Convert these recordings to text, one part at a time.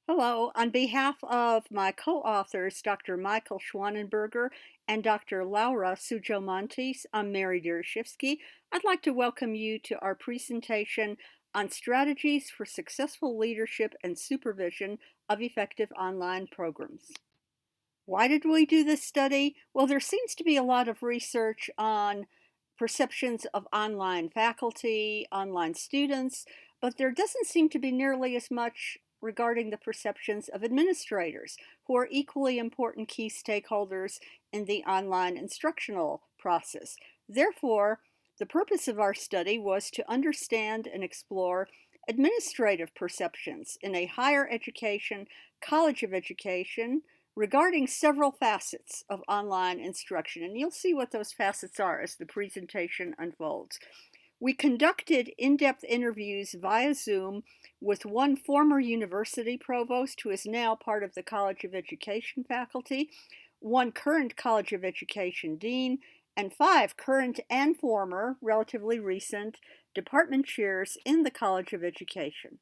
Hello, on behalf of my co-authors, Dr. Michael Schwanenberger and Dr. Laura Sujomontes, I'm Mary Dereshifsky. I'd like to welcome you to our presentation on strategies for successful leadership and supervision of effective online programs. Why did we do this study? Well, there seems to be a lot of research on perceptions of online faculty, online students, but there doesn't seem to be nearly as much regarding the perceptions of administrators, who are equally important key stakeholders in the online instructional process. Therefore, the purpose of our study was to understand and explore administrative perceptions in a higher education, college of education, regarding several facets of online instruction, and you'll see what those facets are as the presentation unfolds. We conducted in-depth interviews via Zoom with one former university provost who is now part of the College of Education faculty, one current College of Education dean, and 5 current and former, relatively recent, department chairs in the College of Education.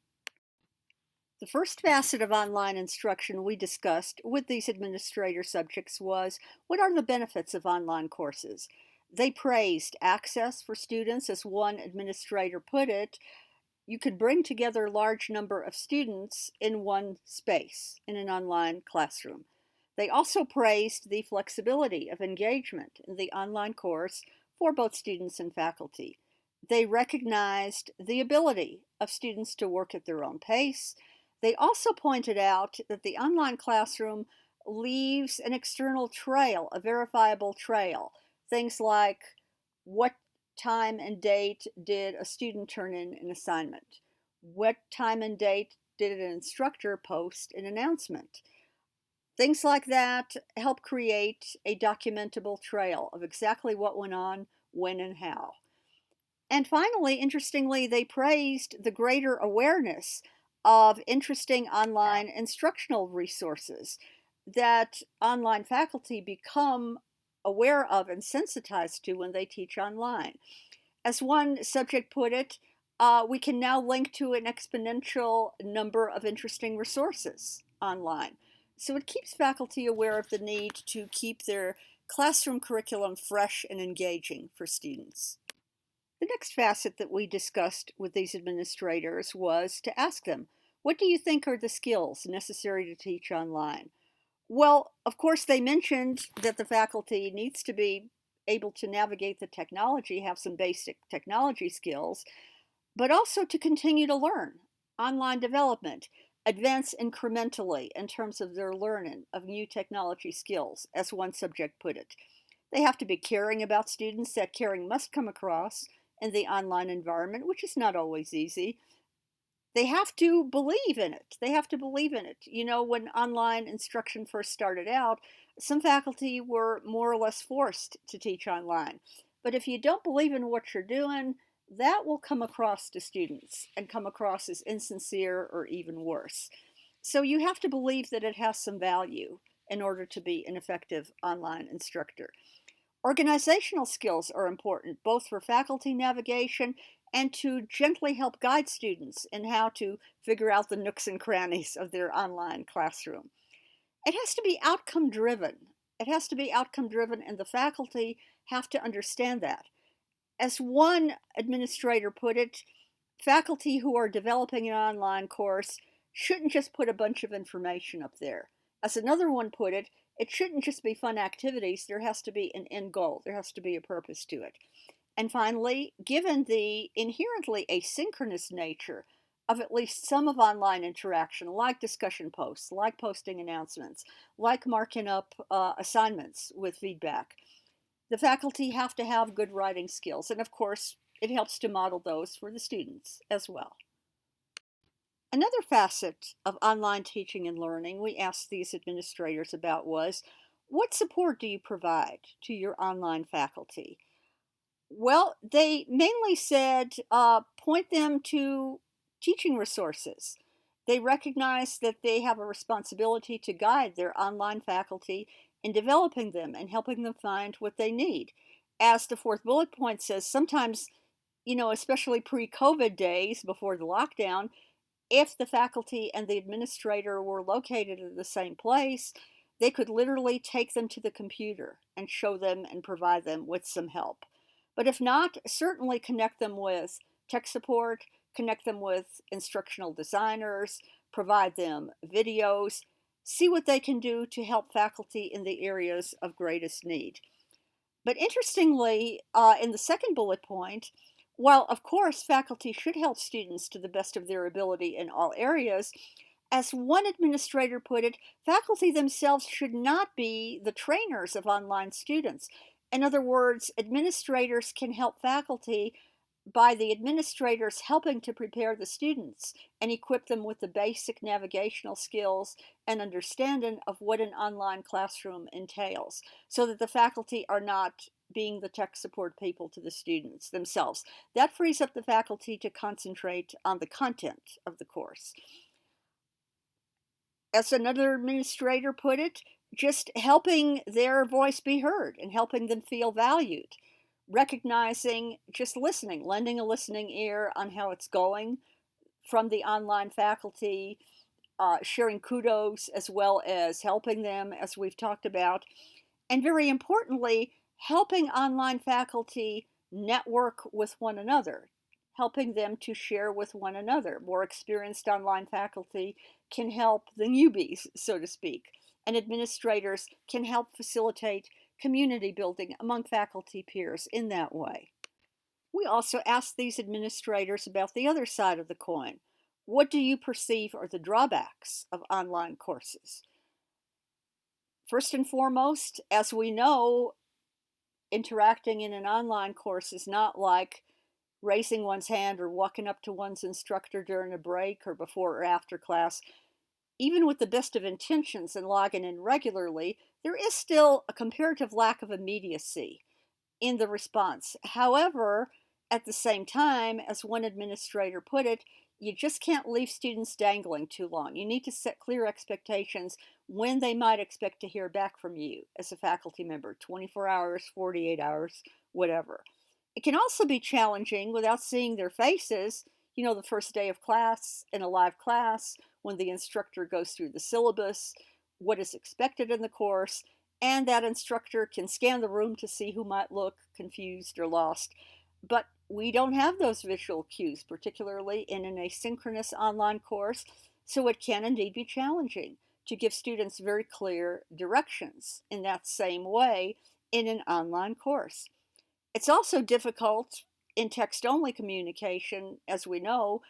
The first facet of online instruction we discussed with these administrator subjects was, what are the benefits of online courses? They praised access for students. As one administrator put it, you could bring together a large number of students in one space in an online classroom. They also praised the flexibility of engagement in the online course for both students and faculty. They recognized the ability of students to work at their own pace. They also pointed out that the online classroom leaves an external trail, a verifiable trail. Things like, what time and date did a student turn in an assignment? What time and date did an instructor post an announcement? Things like that help create a documentable trail of exactly what went on, when, and how. And finally, interestingly, they praised the greater awareness of interesting online instructional resources that online faculty become aware of and sensitized to when they teach online. As one subject put it, we can now link to an exponential number of interesting resources online. So it keeps faculty aware of the need to keep their classroom curriculum fresh and engaging for students. The next facet that we discussed with these administrators was to ask them, what do you think are the skills necessary to teach online? Well, of course, they mentioned that the faculty needs to be able to navigate the technology, have some basic technology skills, but also to continue to learn online development, advance incrementally in terms of their learning of new technology skills, as one subject put it. They have to be caring about students. That caring must come across in the online environment, which is not always easy. They have to believe in it. They have to believe in it. You know, when online instruction first started out, some faculty were more or less forced to teach online. But if you don't believe in what you're doing, that will come across to students and come across as insincere or even worse. So you have to believe that it has some value in order to be an effective online instructor. Organizational skills are important, both for faculty navigation and to gently help guide students in how to figure out the nooks and crannies of their online classroom. It has to be outcome driven. It has to be outcome driven, and the faculty have to understand that. As one administrator put it, faculty who are developing an online course shouldn't just put a bunch of information up there. As another one put it, it shouldn't just be fun activities. There has to be an end goal. There has to be a purpose to it. And finally, given the inherently asynchronous nature of at least some of online interaction, like discussion posts, like posting announcements, like marking up assignments with feedback, the faculty have to have good writing skills. And of course, it helps to model those for the students as well. Another facet of online teaching and learning we asked these administrators about was, what support do you provide to your online faculty? Well, they mainly said point them to teaching resources. They recognize that they have a responsibility to guide their online faculty in developing them and helping them find what they need. As the fourth bullet point says, sometimes, especially pre-COVID days before the lockdown, If the faculty and the administrator were located in the same place, they could literally take them to the computer and show them and provide them with some help. But if not, certainly connect them with tech support, connect them with instructional designers, provide them videos, see what they can do to help faculty in the areas of greatest need. But interestingly, in the second bullet point, while of course faculty should help students to the best of their ability in all areas, as one administrator put it, faculty themselves should not be the trainers of online students. In other words, administrators can help faculty by the administrators helping to prepare the students and equip them with the basic navigational skills and understanding of what an online classroom entails, so that the faculty are not being the tech support people to the students themselves. That frees up the faculty to concentrate on the content of the course. As another administrator put it, just helping their voice be heard and helping them feel valued, recognizing, just listening, lending a listening ear on how it's going from the online faculty, sharing kudos as well as helping them, as we've talked about, and very importantly, helping online faculty network with one another, helping them to share with one another. More experienced online faculty can help the newbies, so to speak, and administrators can help facilitate community building among faculty peers in that way. We also asked these administrators about the other side of the coin. What do you perceive are the drawbacks of online courses? First and foremost, as we know, interacting in an online course is not like raising one's hand or walking up to one's instructor during a break or before or after class. Even with the best of intentions and logging in regularly, there is still a comparative lack of immediacy in the response. However, at the same time, as one administrator put it, you just can't leave students dangling too long. You need to set clear expectations when they might expect to hear back from you as a faculty member, 24 hours, 48 hours, whatever. It can also be challenging without seeing their faces, the first day of class in a live class, when the instructor goes through the syllabus, what is expected in the course, and that instructor can scan the room to see who might look confused or lost. But we don't have those visual cues, particularly in an asynchronous online course, so it can indeed be challenging to give students very clear directions in that same way in an online course. It's also difficult in text-only communication, as we know,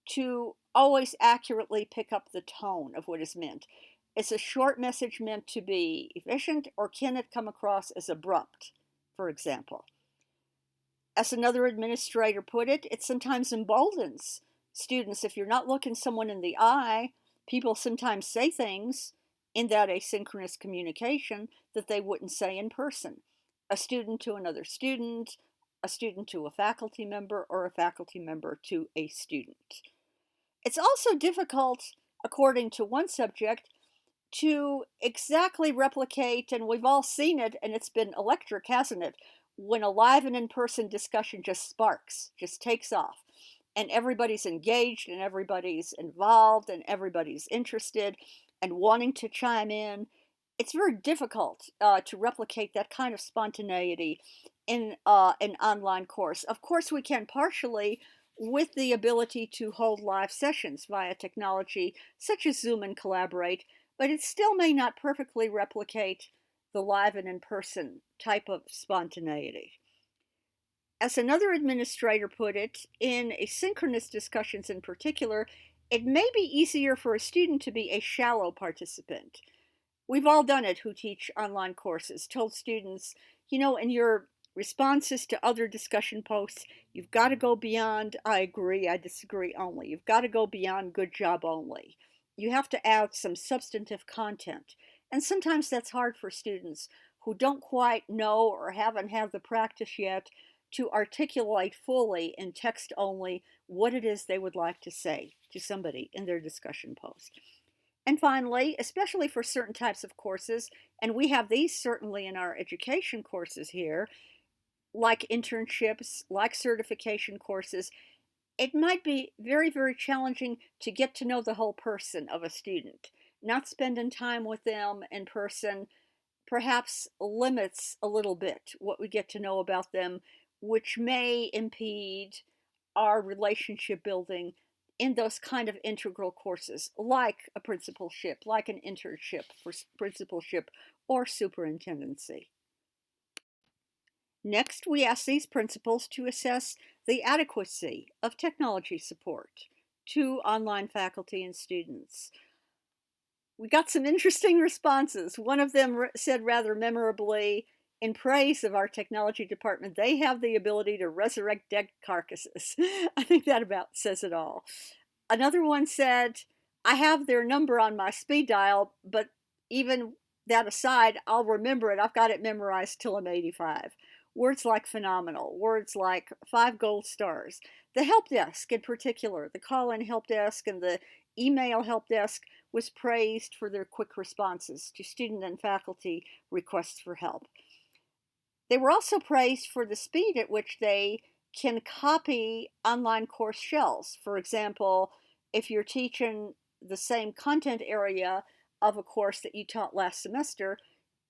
to always accurately pick up the tone of what is meant. Is a short message meant to be efficient, or can it come across as abrupt, for example? As another administrator put it, it sometimes emboldens students. If you're not looking someone in the eye, people sometimes say things in that asynchronous communication that they wouldn't say in person. A student to another student, a student to a faculty member, or a faculty member to a student. It's also difficult, according to one subject, to exactly replicate, and we've all seen it, and it's been electric, hasn't it? When a live and in-person discussion just sparks, just takes off, and everybody's engaged, and everybody's involved, and everybody's interested, and wanting to chime in. It's very difficult to replicate that kind of spontaneity in an online course. Of course, we can partially with the ability to hold live sessions via technology such as Zoom and Collaborate, but it still may not perfectly replicate the live and in-person type of spontaneity. As another administrator put it, in asynchronous discussions in particular, it may be easier for a student to be a shallow participant. We've all done it who teach online courses, told students, in your responses to other discussion posts, you've got to go beyond I agree, I disagree only. You've got to go beyond good job only. You have to add some substantive content. And sometimes that's hard for students who don't quite know or haven't had the practice yet to articulate fully in text only what it is they would like to say to somebody in their discussion post. And finally, especially for certain types of courses, and we have these certainly in our education courses here, like internships, like certification courses, it might be very, very challenging to get to know the whole person of a student. Not spending time with them in person perhaps limits a little bit what we get to know about them, which may impede our relationship building in those kind of integral courses, like a principalship, like an internship for principalship or superintendency. Next, we ask these principals to assess the adequacy of technology support to online faculty and students. We got some interesting responses. One of them said rather memorably, in praise of our technology department, they have the ability to resurrect dead carcasses. I think that about says it all. Another one said, I have their number on my speed dial, but even that aside, I'll remember it. I've got it memorized till I'm 85. Words like phenomenal, words like 5 gold stars. The help desk in particular, the call-in help desk and the email help desk was praised for their quick responses to student and faculty requests for help. They were also praised for the speed at which they can copy online course shells. For example, if you're teaching the same content area of a course that you taught last semester,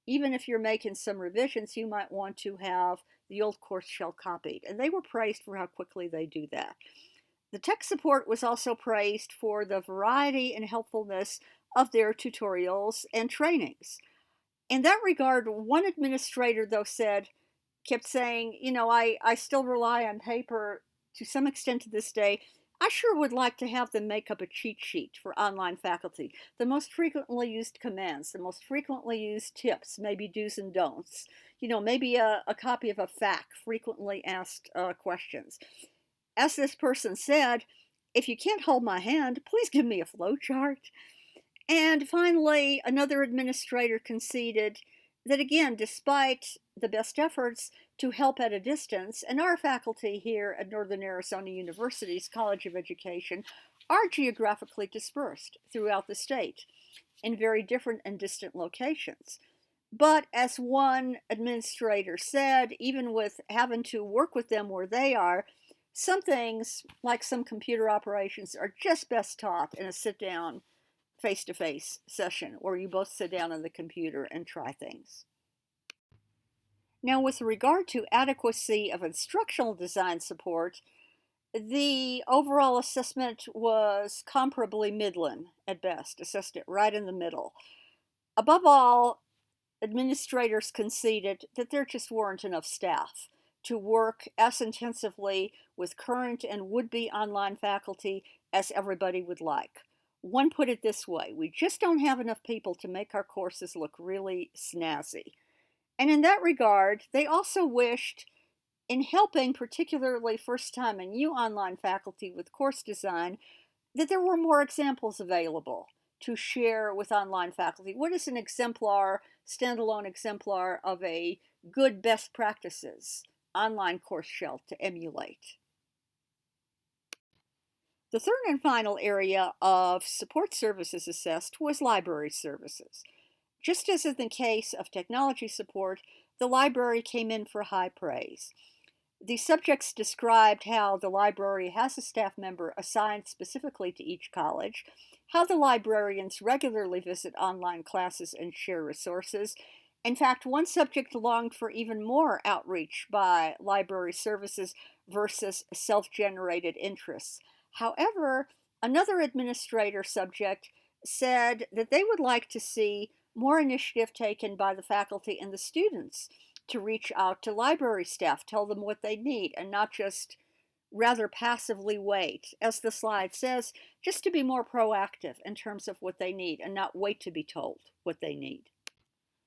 even if you're making some revisions, you might want to have the old course shell copied. And they were praised for how quickly they do that. The tech support was also praised for the variety and helpfulness of their tutorials and trainings. In that regard, one administrator, though, kept saying, I still rely on paper to some extent to this day. I sure would like to have them make up a cheat sheet for online faculty. The most frequently used commands, the most frequently used tips, maybe do's and don'ts. Maybe a copy of a FAQ, frequently asked questions. As this person said, if you can't hold my hand, please give me a flow chart. And finally, another administrator conceded that again, despite the best efforts to help at a distance, and our faculty here at Northern Arizona University's College of Education are geographically dispersed throughout the state in very different and distant locations. But as one administrator said, even with having to work with them where they are, some things, like some computer operations, are just best taught in a sit-down, face-to-face session where you both sit down on the computer and try things. Now, with regard to adequacy of instructional design support, the overall assessment was comparably middling at best, assessed it right in the middle. Above all, administrators conceded that there just weren't enough staff to work as intensively with current and would-be online faculty as everybody would like. One put it this way, we just don't have enough people to make our courses look really snazzy. And in that regard, they also wished, in helping particularly first-time and new online faculty with course design, that there were more examples available to share with online faculty. What is an exemplar, standalone exemplar of a good best practices online course shell to emulate? The third and final area of support services assessed was library services. Just as in the case of technology support, the library came in for high praise. The subjects described how the library has a staff member assigned specifically to each college, how the librarians regularly visit online classes and share resources. In fact, one subject longed for even more outreach by library services versus self-generated interests. However, another administrator subject said that they would like to see more initiative taken by the faculty and the students to reach out to library staff, tell them what they need, and not just rather passively wait, as the slide says, just to be more proactive in terms of what they need and not wait to be told what they need.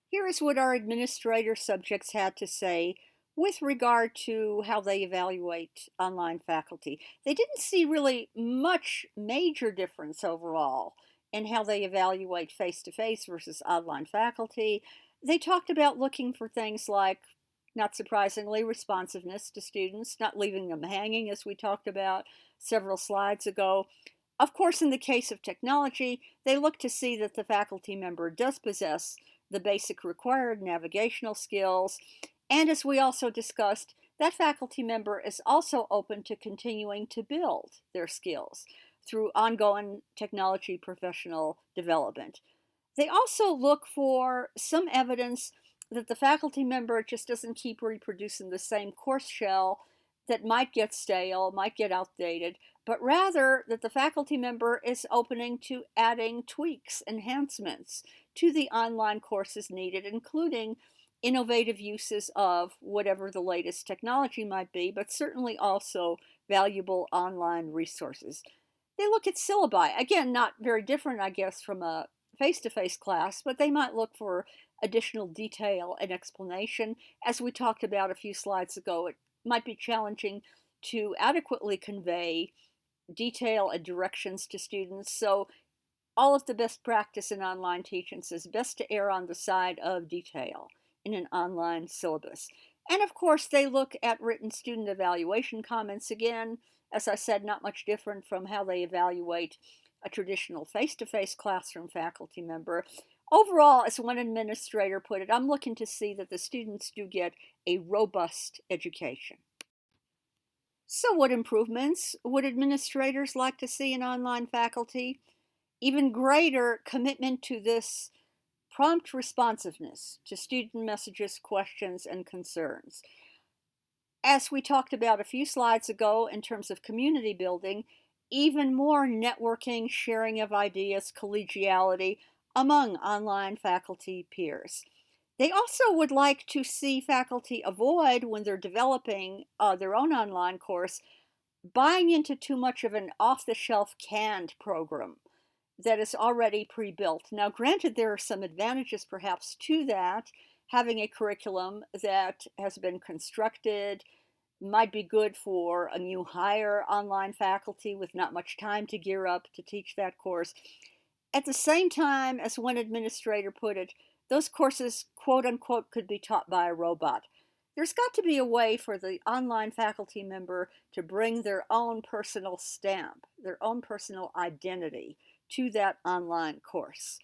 Here is what our administrator subjects had to say with regard to how they evaluate online faculty. They didn't see really much major difference overall in how they evaluate face-to-face versus online faculty. They talked about looking for things like, not surprisingly, responsiveness to students, not leaving them hanging, as we talked about several slides ago. Of course, in the case of technology, they look to see that the faculty member does possess the basic required navigational skills, and as we also discussed, that faculty member is also open to continuing to build their skills through ongoing technology professional development. They also look for some evidence that the faculty member just doesn't keep reproducing the same course shell that might get stale, might get outdated, but rather that the faculty member is opening to adding tweaks, enhancements to the online courses needed, including innovative uses of whatever the latest technology might be, but certainly also valuable online resources. They look at syllabi. Again, not very different, I guess, from a face to face class, but they might look for additional detail and explanation. As we talked about a few slides ago, it might be challenging to adequately convey detail and directions to students. So, all of the best practice in online teaching says best to err on the side of detail in an online syllabus. And of course, they look at written student evaluation comments again. As I said, not much different from how they evaluate a traditional face to face classroom faculty member. Overall, as one administrator put it, I'm looking to see that the students do get a robust education. So, what improvements would administrators like to see in online faculty? Even greater commitment to this prompt responsiveness to student messages, questions, and concerns. As we talked about a few slides ago in terms of community building, even more networking, sharing of ideas, collegiality among online faculty peers. They also would like to see faculty avoid, when they're developing their own online course, buying into too much of an off the shelf canned program that is already pre-built. Now, granted, there are some advantages perhaps to that. Having a curriculum that has been constructed might be good for a new hire online faculty with not much time to gear up to teach that course. At the same time, as one administrator put it, those courses, quote unquote, could be taught by a robot. There's got to be a way for the online faculty member to bring their own personal stamp, their own personal identity to that online course.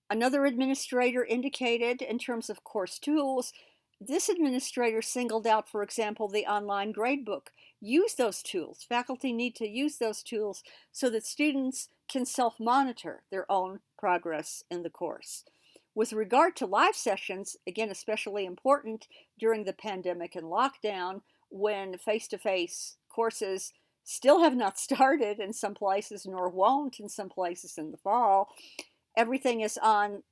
Another administrator indicated, in terms of course tools, this administrator singled out, for example, the online gradebook. Use those tools. Faculty need to use those tools so that students can self-monitor their own progress in the course. With regard to live sessions, again, especially important during the pandemic and lockdown, when face-to-face courses still have not started in some places, nor won't in some places in the fall. Everything is on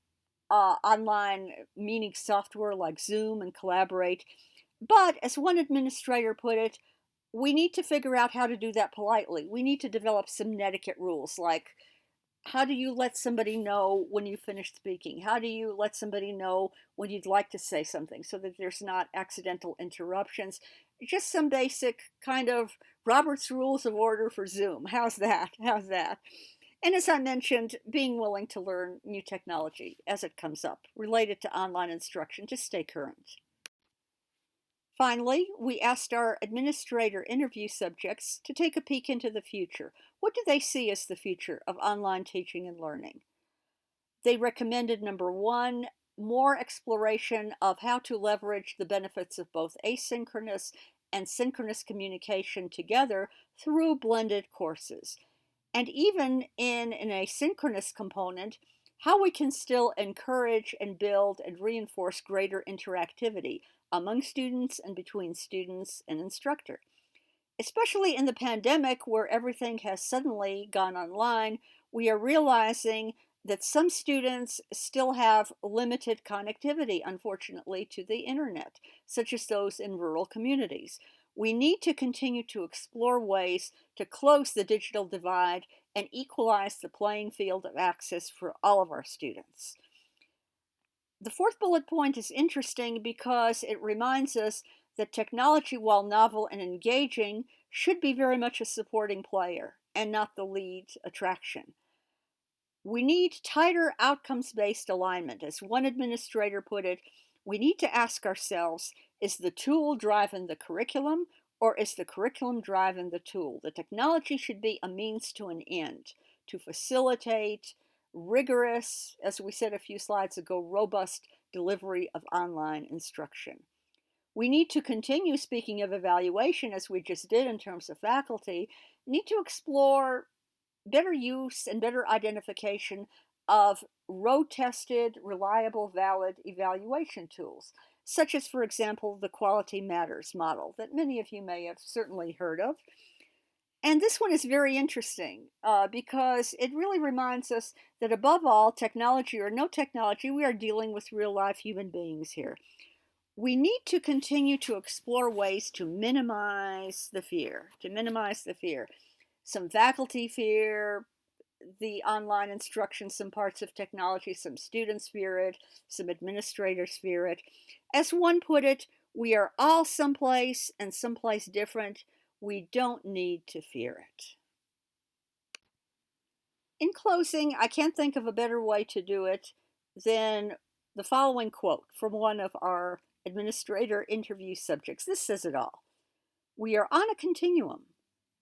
online meeting software like Zoom and Collaborate. But as one administrator put it, we need to figure out how to do that politely. We need to develop some etiquette rules, like how do you let somebody know when you finish speaking? How do you let somebody know when you'd like to say something so that there's not accidental interruptions? Just some basic kind of Robert's Rules of Order for Zoom. How's that? How's that? And as I mentioned, being willing to learn new technology as it comes up related to online instruction to stay current. Finally, we asked our administrator interview subjects to take a peek into the future. What do they see as the future of online teaching and learning? They recommended number one, more exploration of how to leverage the benefits of both asynchronous and synchronous communication together through blended courses. And even in an asynchronous component, how we can still encourage and build and reinforce greater interactivity among students and between students and instructor. Especially in the pandemic, where everything has suddenly gone online, we are realizing that some students still have limited connectivity, unfortunately, to the internet, such as those in rural communities. We need to continue to explore ways to close the digital divide and equalize the playing field of access for all of our students. The fourth bullet point is interesting because it reminds us that technology, while novel and engaging, should be very much a supporting player and not the lead attraction. We need tighter outcomes-based alignment. As one administrator put it, we need to ask ourselves, is the tool driving the curriculum, or is the curriculum driving the tool? The technology should be a means to an end, to facilitate rigorous, as we said a few slides ago, robust delivery of online instruction. We need to continue, speaking of evaluation, as we just did in terms of faculty, need to explore better use and better identification of road tested, reliable, valid evaluation tools, such as, for example, the Quality Matters model that many of you may have certainly heard of. And this one is very interesting because it really reminds us that, above all, technology or no technology, we are dealing with real life human beings here. We need to continue to explore ways to minimize the fear, Some faculty fear the online instruction, some parts of technology, some students fear it, some administrators fear it. As one put it, we are all someplace and someplace different. We don't need to fear it. In closing, I can't think of a better way to do it than the following quote from one of our administrator interview subjects. This says it all. We are on a continuum,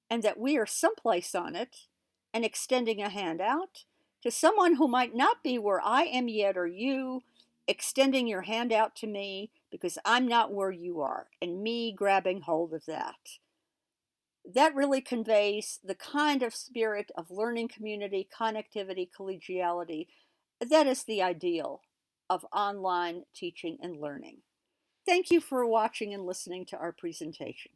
and that we are someplace on it and extending a hand out to someone who might not be where I am yet, or you extending your hand out to me because I'm not where you are, and me grabbing hold of that. That really conveys the kind of spirit of learning community, connectivity, collegiality that is the ideal of online teaching and learning. Thank you for watching and listening to our presentation.